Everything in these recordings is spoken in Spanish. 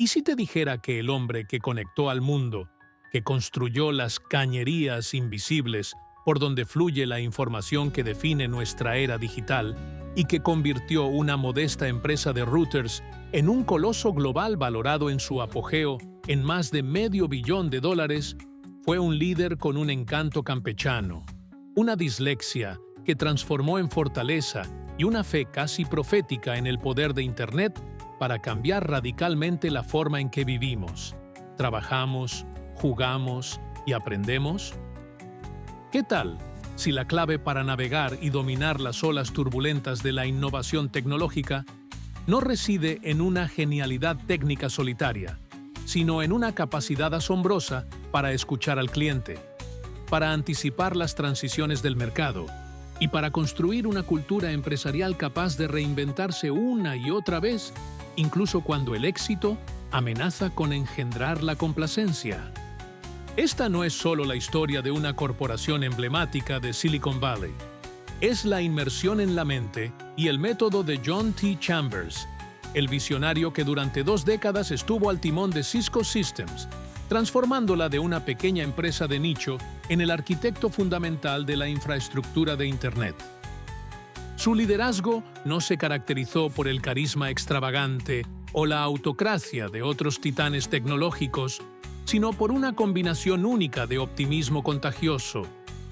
¿Y si te dijera que el hombre que conectó al mundo, que construyó las cañerías invisibles por donde fluye la información que define nuestra era digital y que convirtió una modesta empresa de routers en un coloso global valorado en su apogeo en más de $500 millones, fue un líder con un encanto campechano, una dislexia que transformó en fortaleza y una fe casi profética en el poder de Internet para cambiar radicalmente la forma en que vivimos, trabajamos, jugamos y aprendemos? ¿Qué tal si la clave para navegar y dominar las olas turbulentas de la innovación tecnológica no reside en una genialidad técnica solitaria, sino en una capacidad asombrosa para escuchar al cliente, para anticipar las transiciones del mercado y para construir una cultura empresarial capaz de reinventarse una y otra vez, incluso cuando el éxito amenaza con engendrar la complacencia? Esta no es solo la historia de una corporación emblemática de Silicon Valley. Es la inmersión en la mente y el método de John T. Chambers, el visionario que durante 2 décadas estuvo al timón de Cisco Systems, transformándola de una pequeña empresa de nicho en el arquitecto fundamental de la infraestructura de Internet. Su liderazgo no se caracterizó por el carisma extravagante o la autocracia de otros titanes tecnológicos, sino por una combinación única de optimismo contagioso,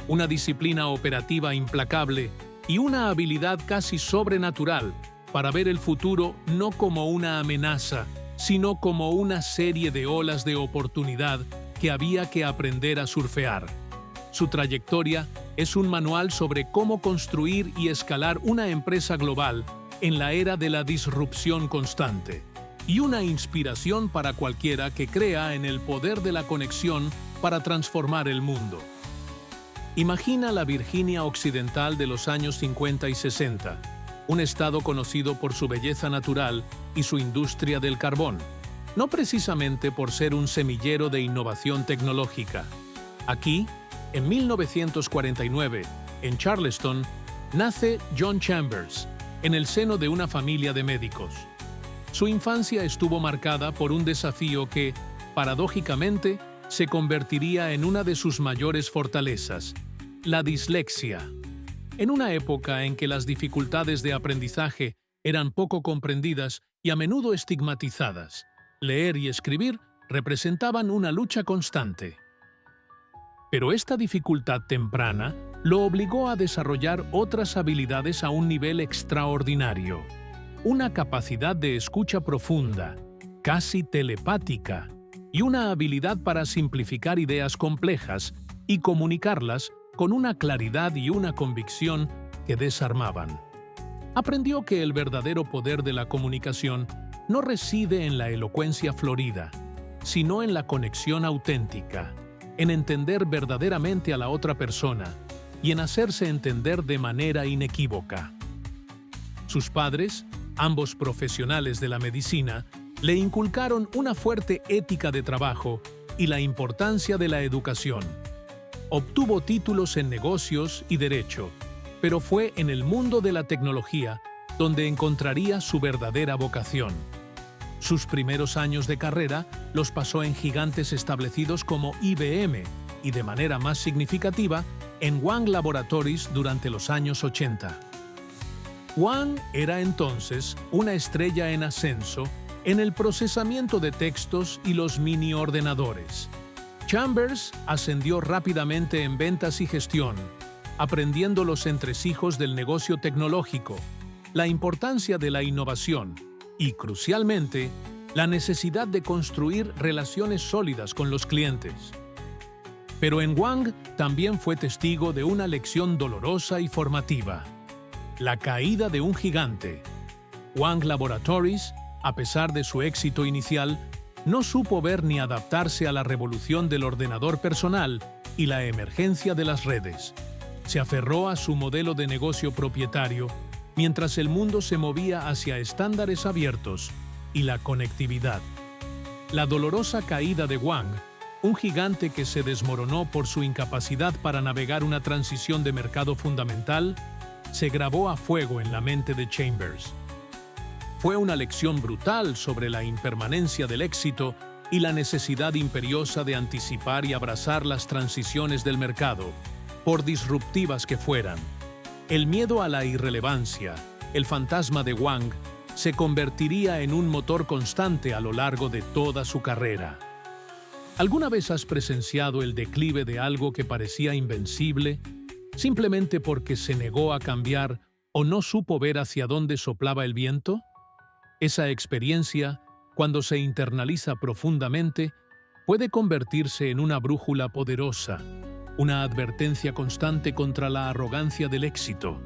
una disciplina operativa implacable y una habilidad casi sobrenatural para ver el futuro no como una amenaza, sino como una serie de olas de oportunidad que había que aprender a surfear. Su trayectoria es un manual sobre cómo construir y escalar una empresa global en la era de la disrupción constante, y una inspiración para cualquiera que crea en el poder de la conexión para transformar el mundo. Imagina la Virginia Occidental de los años 50 y 60, un estado conocido por su belleza natural y su industria del carbón, no precisamente por ser un semillero de innovación tecnológica. Aquí, en 1949, en Charleston, nace John Chambers, en el seno de una familia de médicos. Su infancia estuvo marcada por un desafío que, paradójicamente, se convertiría en una de sus mayores fortalezas: la dislexia. En una época en que las dificultades de aprendizaje eran poco comprendidas y a menudo estigmatizadas, leer y escribir representaban una lucha constante. Pero esta dificultad temprana lo obligó a desarrollar otras habilidades a un nivel extraordinario: una capacidad de escucha profunda, casi telepática, y una habilidad para simplificar ideas complejas y comunicarlas con una claridad y una convicción que desarmaban. Aprendió que el verdadero poder de la comunicación no reside en la elocuencia florida, sino en la conexión auténtica, en entender verdaderamente a la otra persona y en hacerse entender de manera inequívoca. Sus padres, ambos profesionales de la medicina, le inculcaron una fuerte ética de trabajo y la importancia de la educación. Obtuvo títulos en negocios y derecho, pero fue en el mundo de la tecnología donde encontraría su verdadera vocación. Sus primeros años de carrera los pasó en gigantes establecidos como IBM y, de manera más significativa, en Wang Laboratories durante los años 80. Wang era entonces una estrella en ascenso en el procesamiento de textos y los mini ordenadores. Chambers ascendió rápidamente en ventas y gestión, aprendiendo los entresijos del negocio tecnológico, la importancia de la innovación y, crucialmente, la necesidad de construir relaciones sólidas con los clientes. Pero en Wang también fue testigo de una lección dolorosa y formativa: la caída de un gigante. Wang Laboratories, a pesar de su éxito inicial, no supo ver ni adaptarse a la revolución del ordenador personal y la emergencia de las redes. Se aferró a su modelo de negocio propietario, mientras el mundo se movía hacia estándares abiertos y la conectividad. La dolorosa caída de Wang, un gigante que se desmoronó por su incapacidad para navegar una transición de mercado fundamental, se grabó a fuego en la mente de Chambers. Fue una lección brutal sobre la impermanencia del éxito y la necesidad imperiosa de anticipar y abrazar las transiciones del mercado, por disruptivas que fueran. El miedo a la irrelevancia, el fantasma de Wang, se convertiría en un motor constante a lo largo de toda su carrera. ¿Alguna vez has presenciado el declive de algo que parecía invencible, simplemente porque se negó a cambiar o no supo ver hacia dónde soplaba el viento? Esa experiencia, cuando se internaliza profundamente, puede convertirse en una brújula poderosa, una advertencia constante contra la arrogancia del éxito.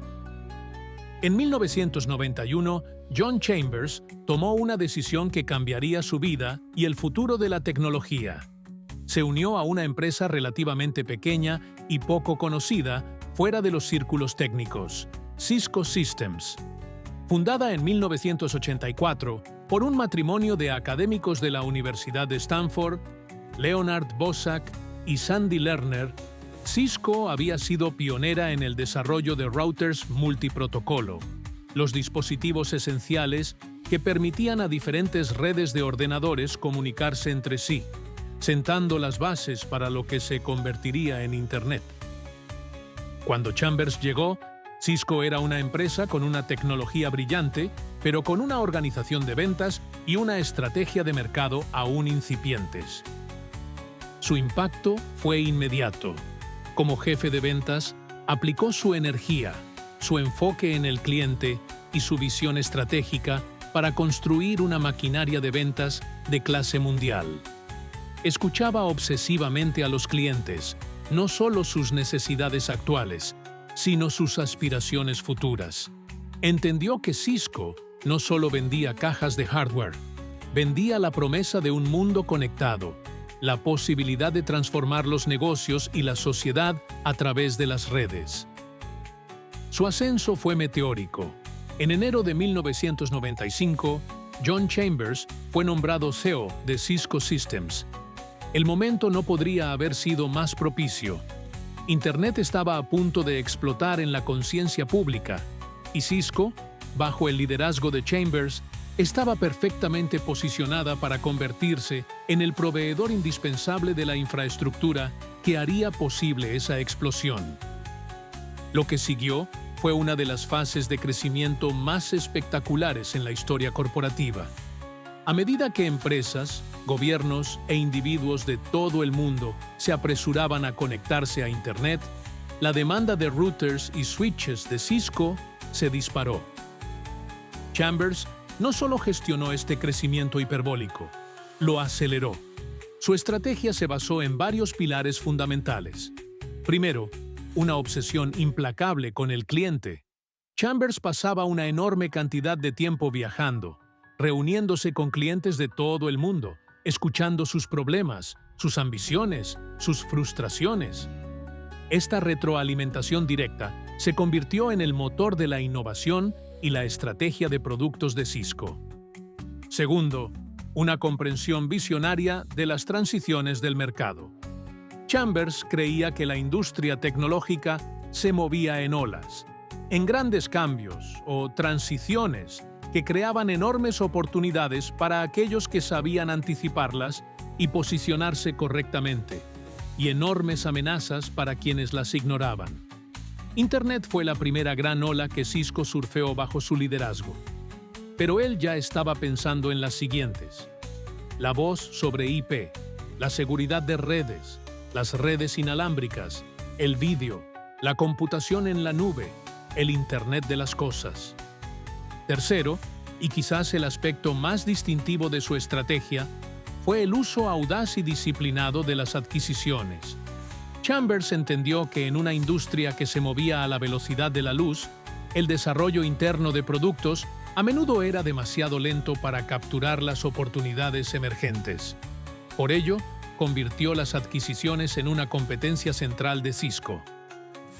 En 1991, John Chambers tomó una decisión que cambiaría su vida y el futuro de la tecnología. Se unió a una empresa relativamente pequeña y poco conocida fuera de los círculos técnicos, Cisco Systems. Fundada en 1984 por un matrimonio de académicos de la Universidad de Stanford, Leonard Bosack y Sandy Lerner, Cisco había sido pionera en el desarrollo de routers multiprotocolo, los dispositivos esenciales que permitían a diferentes redes de ordenadores comunicarse entre sí, sentando las bases para lo que se convertiría en Internet. Cuando Chambers llegó, Cisco era una empresa con una tecnología brillante, pero con una organización de ventas y una estrategia de mercado aún incipientes. Su impacto fue inmediato. Como jefe de ventas, aplicó su energía, su enfoque en el cliente y su visión estratégica para construir una maquinaria de ventas de clase mundial. Escuchaba obsesivamente a los clientes, no solo sus necesidades actuales, sino sus aspiraciones futuras. Entendió que Cisco no solo vendía cajas de hardware, vendía la promesa de un mundo conectado, la posibilidad de transformar los negocios y la sociedad a través de las redes. Su ascenso fue meteórico. En enero de 1995, John Chambers fue nombrado CEO de Cisco Systems. El momento no podría haber sido más propicio. Internet estaba a punto de explotar en la conciencia pública, y Cisco, bajo el liderazgo de Chambers, estaba perfectamente posicionada para convertirse en el proveedor indispensable de la infraestructura que haría posible esa explosión. Lo que siguió fue una de las fases de crecimiento más espectaculares en la historia corporativa. A medida que empresas, gobiernos e individuos de todo el mundo se apresuraban a conectarse a Internet, la demanda de routers y switches de Cisco se disparó. Chambers no solo gestionó este crecimiento hiperbólico, lo aceleró. Su estrategia se basó en varios pilares fundamentales. Primero, una obsesión implacable con el cliente. Chambers pasaba una enorme cantidad de tiempo viajando, reuniéndose con clientes de todo el mundo, escuchando sus problemas, sus ambiciones, sus frustraciones. Esta retroalimentación directa se convirtió en el motor de la innovación y la estrategia de productos de Cisco. Segundo, una comprensión visionaria de las transiciones del mercado. Chambers creía que la industria tecnológica se movía en olas, en grandes cambios o transiciones que creaban enormes oportunidades para aquellos que sabían anticiparlas y posicionarse correctamente, y enormes amenazas para quienes las ignoraban. Internet fue la primera gran ola que Cisco surfeó bajo su liderazgo. Pero él ya estaba pensando en las siguientes: la voz sobre IP, la seguridad de redes, las redes inalámbricas, el vídeo, la computación en la nube, el Internet de las cosas. Tercero, y quizás el aspecto más distintivo de su estrategia, fue el uso audaz y disciplinado de las adquisiciones. Chambers entendió que en una industria que se movía a la velocidad de la luz, el desarrollo interno de productos a menudo era demasiado lento para capturar las oportunidades emergentes. Por ello, convirtió las adquisiciones en una competencia central de Cisco.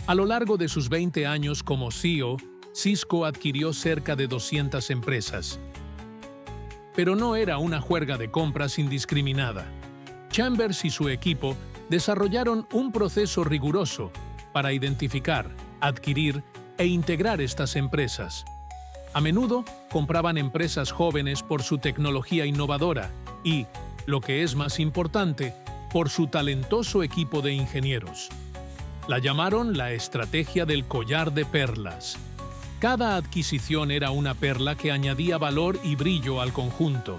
A lo largo de sus 20 años como CEO, Cisco adquirió cerca de 200 empresas. Pero no era una juerga de compras indiscriminada. Chambers y su equipo desarrollaron un proceso riguroso para identificar, adquirir e integrar estas empresas. A menudo compraban empresas jóvenes por su tecnología innovadora y, lo que es más importante, por su talentoso equipo de ingenieros. La llamaron la estrategia del collar de perlas. Cada adquisición era una perla que añadía valor y brillo al conjunto.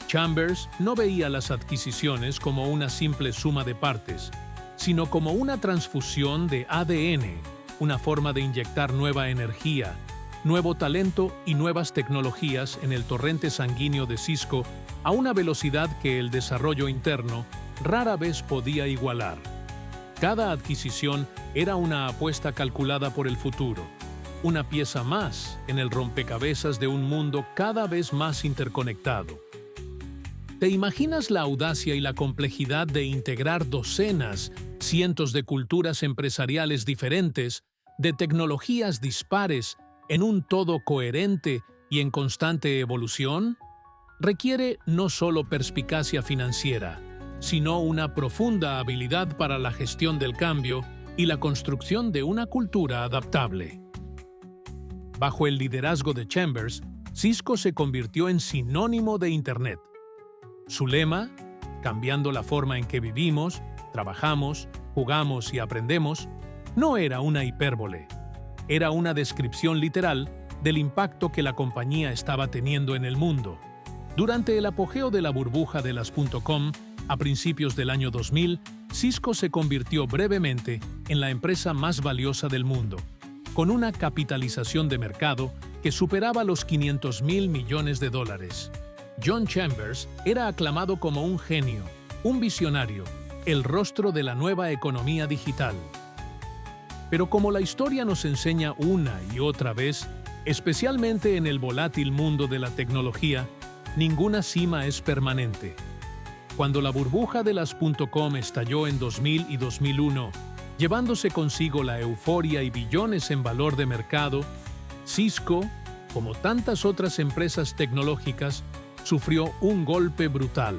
Chambers no veía las adquisiciones como una simple suma de partes, sino como una transfusión de ADN, una forma de inyectar nueva energía, nuevo talento y nuevas tecnologías en el torrente sanguíneo de Cisco a una velocidad que el desarrollo interno rara vez podía igualar. Cada adquisición era una apuesta calculada por el futuro, una pieza más en el rompecabezas de un mundo cada vez más interconectado. ¿Te imaginas la audacia y la complejidad de integrar docenas, cientos de culturas empresariales diferentes, de tecnologías dispares, en un todo coherente y en constante evolución? Requiere no solo perspicacia financiera, sino una profunda habilidad para la gestión del cambio y la construcción de una cultura adaptable. Bajo el liderazgo de Chambers, Cisco se convirtió en sinónimo de Internet. Su lema, cambiando la forma en que vivimos, trabajamos, jugamos y aprendemos, no era una hipérbole. Era una descripción literal del impacto que la compañía estaba teniendo en el mundo. Durante el apogeo de la burbuja de las .com, a principios del año 2000, Cisco se convirtió brevemente en la empresa más valiosa del mundo, con una capitalización de mercado que superaba los $500.000 millones. John Chambers era aclamado como un genio, un visionario, el rostro de la nueva economía digital. Pero como la historia nos enseña una y otra vez, especialmente en el volátil mundo de la tecnología, ninguna cima es permanente. Cuando la burbuja de las .com estalló en 2000 y 2001, llevándose consigo la euforia y billones en valor de mercado, Cisco, como tantas otras empresas tecnológicas, sufrió un golpe brutal.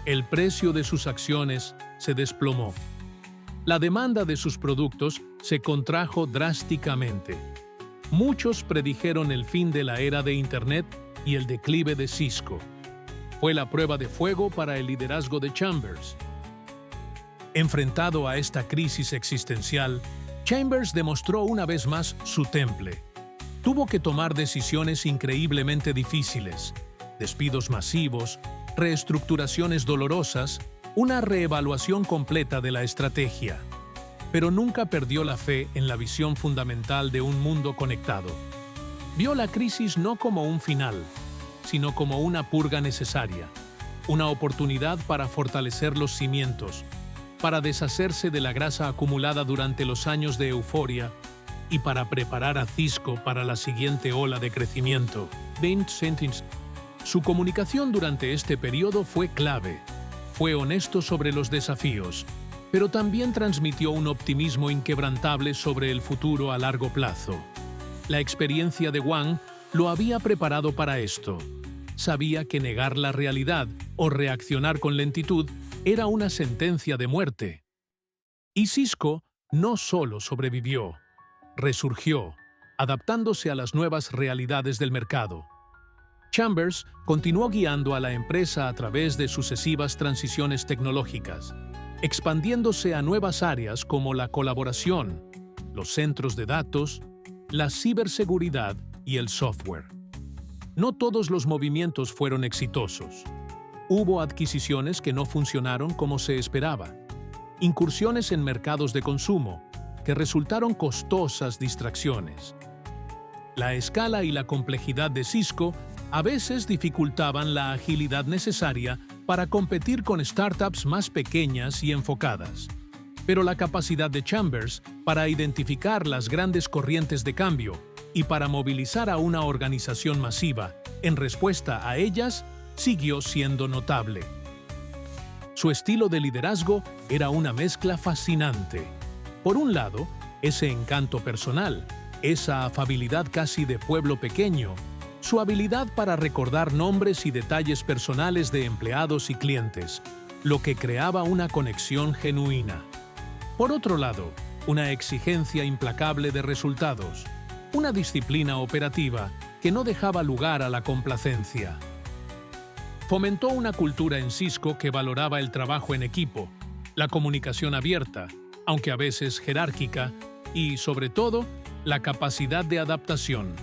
El precio de sus acciones se desplomó. La demanda de sus productos se contrajo drásticamente. Muchos predijeron el fin de la era de Internet y el declive de Cisco. Fue la prueba de fuego para el liderazgo de Chambers. Enfrentado a esta crisis existencial, Chambers demostró una vez más su temple. Tuvo que tomar decisiones increíblemente difíciles, despidos masivos, reestructuraciones dolorosas, una reevaluación completa de la estrategia. Pero nunca perdió la fe en la visión fundamental de un mundo conectado. Vio la crisis no como un final, sino como una purga necesaria, una oportunidad para fortalecer los cimientos, para deshacerse de la grasa acumulada durante los años de euforia y para preparar a Cisco para la siguiente ola de crecimiento. Su comunicación durante este periodo fue clave. Fue honesto sobre los desafíos, pero también transmitió un optimismo inquebrantable sobre el futuro a largo plazo. La experiencia de Wang lo había preparado para esto. Sabía que negar la realidad o reaccionar con lentitud era una sentencia de muerte. Y Cisco no solo sobrevivió, resurgió, adaptándose a las nuevas realidades del mercado. Chambers continuó guiando a la empresa a través de sucesivas transiciones tecnológicas, expandiéndose a nuevas áreas como la colaboración, los centros de datos, la ciberseguridad y el software. No todos los movimientos fueron exitosos. Hubo adquisiciones que no funcionaron como se esperaba, incursiones en mercados de consumo que resultaron costosas distracciones. La escala y la complejidad de Cisco a veces dificultaban la agilidad necesaria para competir con startups más pequeñas y enfocadas. Pero la capacidad de Chambers para identificar las grandes corrientes de cambio y para movilizar a una organización masiva en respuesta a ellas siguió siendo notable. Su estilo de liderazgo era una mezcla fascinante. Por un lado, ese encanto personal, esa afabilidad casi de pueblo pequeño, su habilidad para recordar nombres y detalles personales de empleados y clientes, lo que creaba una conexión genuina. Por otro lado, una exigencia implacable de resultados. una disciplina operativa que no dejaba lugar a la complacencia. Fomentó una cultura en Cisco que valoraba el trabajo en equipo, la comunicación abierta, aunque a veces jerárquica, y, sobre todo, la capacidad de adaptación.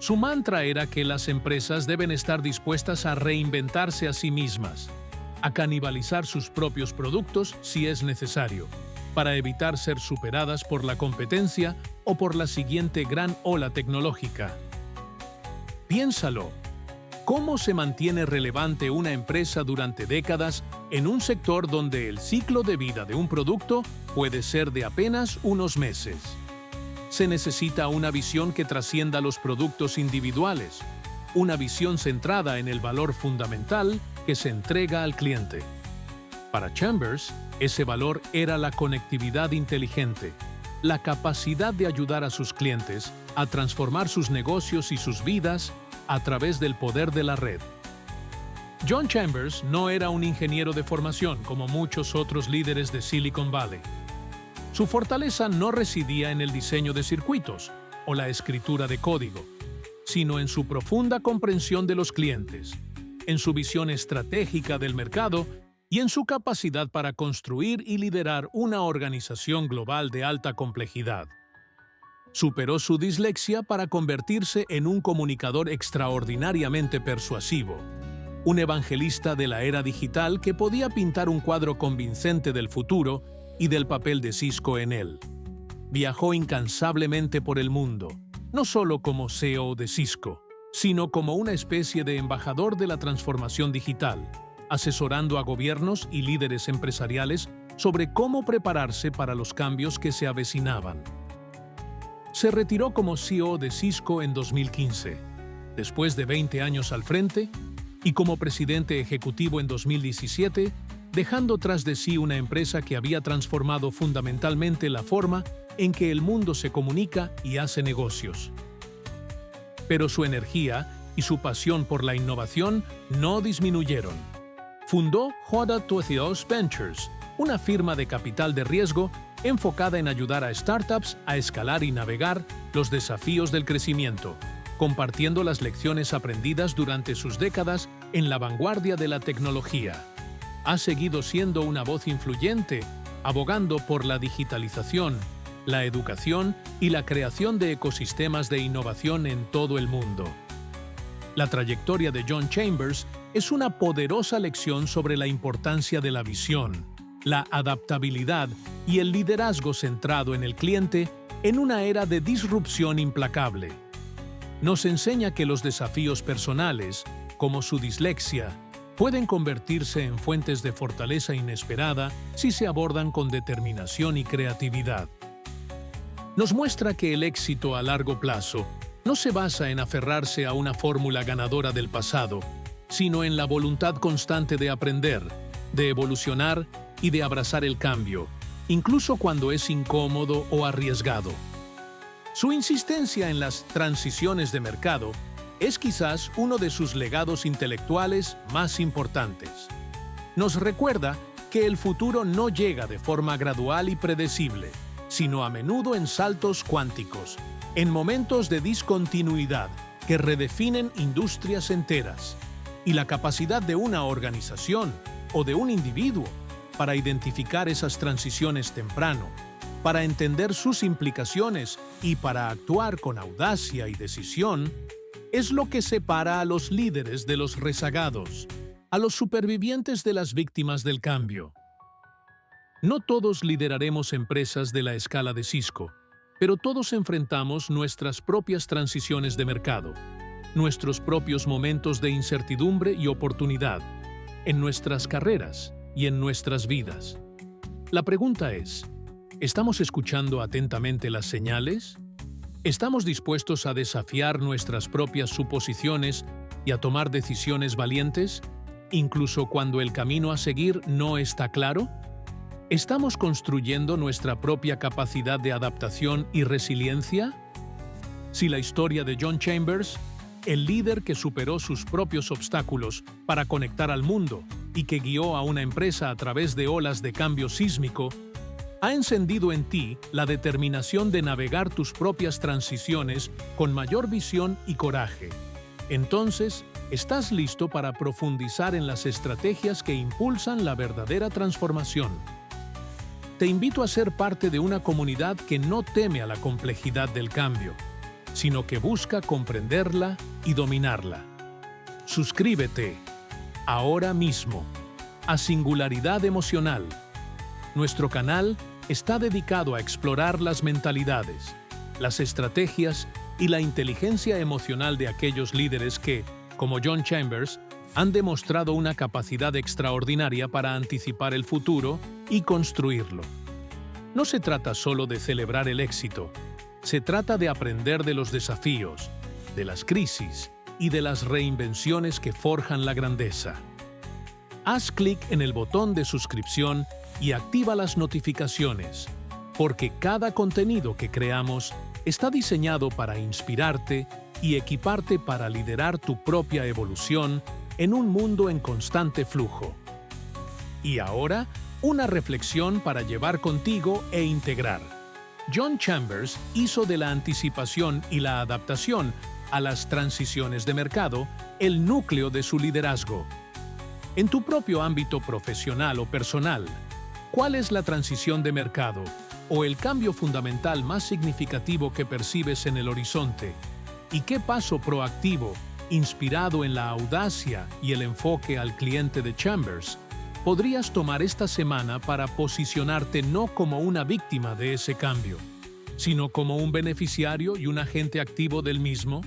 Su mantra era que las empresas deben estar dispuestas a reinventarse a sí mismas, a canibalizar sus propios productos si es necesario, para evitar ser superadas por la competencia o por la siguiente gran ola tecnológica. Piénsalo. ¿Cómo se mantiene relevante una empresa durante décadas en un sector donde el ciclo de vida de un producto puede ser de apenas unos meses? Se necesita una visión que trascienda los productos individuales, una visión centrada en el valor fundamental que se entrega al cliente. Para Chambers, ese valor era la conectividad inteligente, la capacidad de ayudar a sus clientes a transformar sus negocios y sus vidas a través del poder de la red. John Chambers no era un ingeniero de formación como muchos otros líderes de Silicon Valley. Su fortaleza no residía en el diseño de circuitos o la escritura de código, sino en su profunda comprensión de los clientes, en su visión estratégica del mercado y en su capacidad para construir y liderar una organización global de alta complejidad. Superó su dislexia para convertirse en un comunicador extraordinariamente persuasivo, un evangelista de la era digital que podía pintar un cuadro convincente del futuro y del papel de Cisco en él. Viajó incansablemente por el mundo, no solo como CEO de Cisco, sino como una especie de embajador de la transformación digital, asesorando a gobiernos y líderes empresariales sobre cómo prepararse para los cambios que se avecinaban. Se retiró como CEO de Cisco en 2015, después de 20 años al frente, y como presidente ejecutivo en 2017, dejando tras de sí una empresa que había transformado fundamentalmente la forma en que el mundo se comunica y hace negocios. Pero su energía y su pasión por la innovación no disminuyeron. Fundó J2 Ventures, una firma de capital de riesgo enfocada en ayudar a startups a escalar y navegar los desafíos del crecimiento, compartiendo las lecciones aprendidas durante sus décadas en la vanguardia de la tecnología. Ha seguido siendo una voz influyente, abogando por la digitalización, la educación y la creación de ecosistemas de innovación en todo el mundo. La trayectoria de John Chambers es una poderosa lección sobre la importancia de la visión, la adaptabilidad y el liderazgo centrado en el cliente en una era de disrupción implacable. Nos enseña que los desafíos personales, como su dislexia, pueden convertirse en fuentes de fortaleza inesperada si se abordan con determinación y creatividad. Nos muestra que el éxito a largo plazo no se basa en aferrarse a una fórmula ganadora del pasado, sino en la voluntad constante de aprender, de evolucionar y de abrazar el cambio, incluso cuando es incómodo o arriesgado. Su insistencia en las transiciones de mercado es quizás uno de sus legados intelectuales más importantes. Nos recuerda que el futuro no llega de forma gradual y predecible, sino a menudo en saltos cuánticos, en momentos de discontinuidad que redefinen industrias enteras, y la capacidad de una organización o de un individuo para identificar esas transiciones temprano, para entender sus implicaciones y para actuar con audacia y decisión, es lo que separa a los líderes de los rezagados, a los supervivientes de las víctimas del cambio. No todos lideraremos empresas de la escala de Cisco, pero todos enfrentamos nuestras propias transiciones de mercado, nuestros propios momentos de incertidumbre y oportunidad, en nuestras carreras y en nuestras vidas. La pregunta es, ¿estamos escuchando atentamente las señales? ¿Estamos dispuestos a desafiar nuestras propias suposiciones y a tomar decisiones valientes, incluso cuando el camino a seguir no está claro? ¿Estamos construyendo nuestra propia capacidad de adaptación y resiliencia? Si la historia de John Chambers, el líder que superó sus propios obstáculos para conectar al mundo y que guió a una empresa a través de olas de cambio sísmico, ha encendido en ti la determinación de navegar tus propias transiciones con mayor visión y coraje. Entonces, estás listo para profundizar en las estrategias que impulsan la verdadera transformación. Te invito a ser parte de una comunidad que no teme a la complejidad del cambio, sino que busca comprenderla y dominarla. Suscríbete ahora mismo a Singularidad Emocional. Nuestro canal está dedicado a explorar las mentalidades, las estrategias y la inteligencia emocional de aquellos líderes que, como John Chambers, han demostrado una capacidad extraordinaria para anticipar el futuro y construirlo. No se trata solo de celebrar el éxito, se trata de aprender de los desafíos, de las crisis y de las reinvenciones que forjan la grandeza. Haz clic en el botón de suscripción y activa las notificaciones, porque cada contenido que creamos está diseñado para inspirarte y equiparte para liderar tu propia evolución en un mundo en constante flujo. Y ahora, una reflexión para llevar contigo e integrar. John Chambers hizo de la anticipación y la adaptación a las transiciones de mercado el núcleo de su liderazgo. En tu propio ámbito profesional o personal, ¿cuál es la transición de mercado o el cambio fundamental más significativo que percibes en el horizonte? ¿Y qué paso proactivo, inspirado en la audacia y el enfoque al cliente de Chambers, podrías tomar esta semana para posicionarte no como una víctima de ese cambio, sino como un beneficiario y un agente activo del mismo?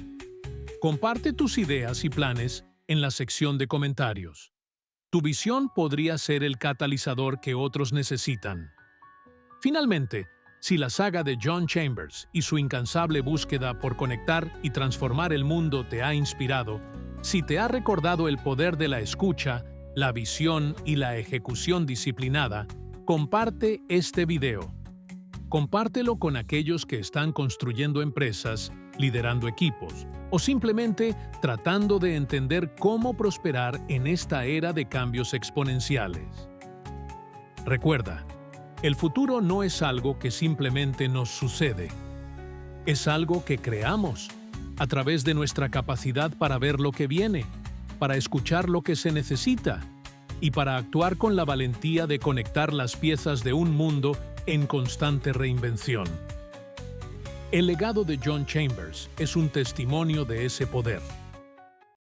Comparte tus ideas y planes en la sección de comentarios. Tu visión podría ser el catalizador que otros necesitan. Finalmente, si la saga de John Chambers y su incansable búsqueda por conectar y transformar el mundo te ha inspirado, si te ha recordado el poder de la escucha, la visión y la ejecución disciplinada, comparte este video. Compártelo con aquellos que están construyendo empresas, liderando equipos, o simplemente tratando de entender cómo prosperar en esta era de cambios exponenciales. Recuerda, el futuro no es algo que simplemente nos sucede. Es algo que creamos a través de nuestra capacidad para ver lo que viene, para escuchar lo que se necesita y para actuar con la valentía de conectar las piezas de un mundo en constante reinvención. El legado de John Chambers es un testimonio de ese poder.